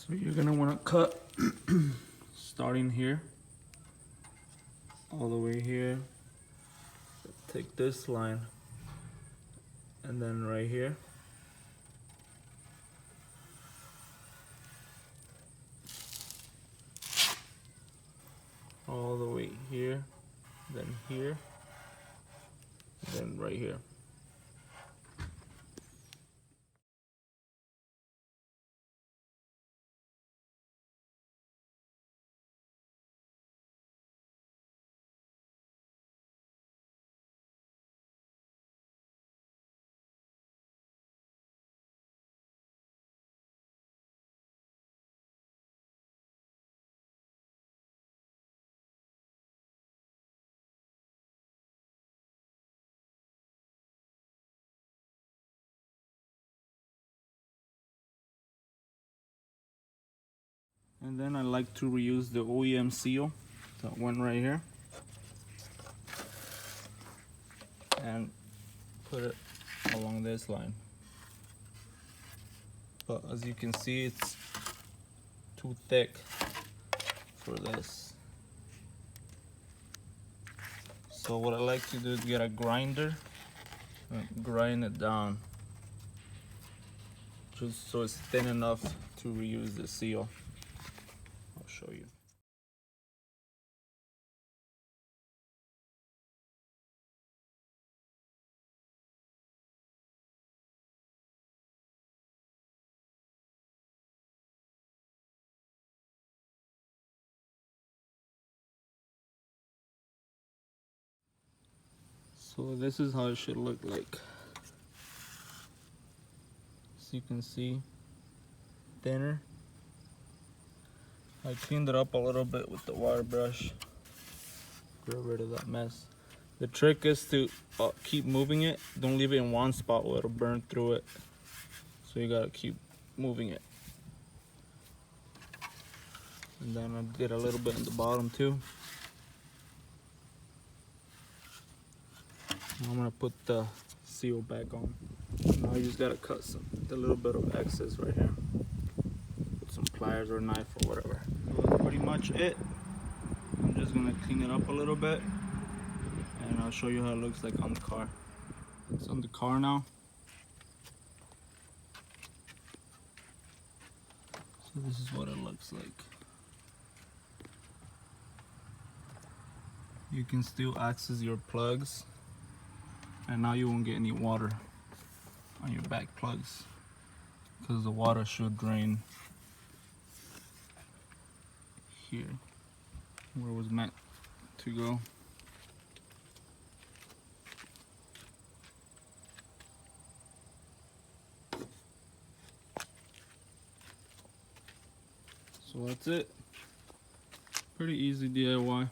So you're gonna want to cut starting here all the way here. Take this line and then right here. All the way here, then here, then right here. And then I like to reuse the OEM seal, that one right here, and put it along this line. But as you can see, it's too thick for this. So what I like to do is get a grinder and grind it down, just so it's thin enough to reuse the seal. I'll show you. So this is how it should look like. As you can see, thinner. I cleaned it up a little bit with the wire brush. Get rid of that mess. The trick is to keep moving it. Don't leave it in one spot or it'll burn through it. So you gotta keep moving it. And then I'll get a little bit in the bottom too. I'm gonna put the seal back on. Now you just gotta cut the little bit of excess right here. With some pliers or a knife or whatever. So that's pretty much it. I'm just gonna clean it up a little bit and I'll show you how it looks like on the car. It's on the car now. So this is what it looks like. You can still access your plugs, and now you won't get any water on your back plugs because the water should drain here where it was meant to go. So that's it. Pretty easy DIY.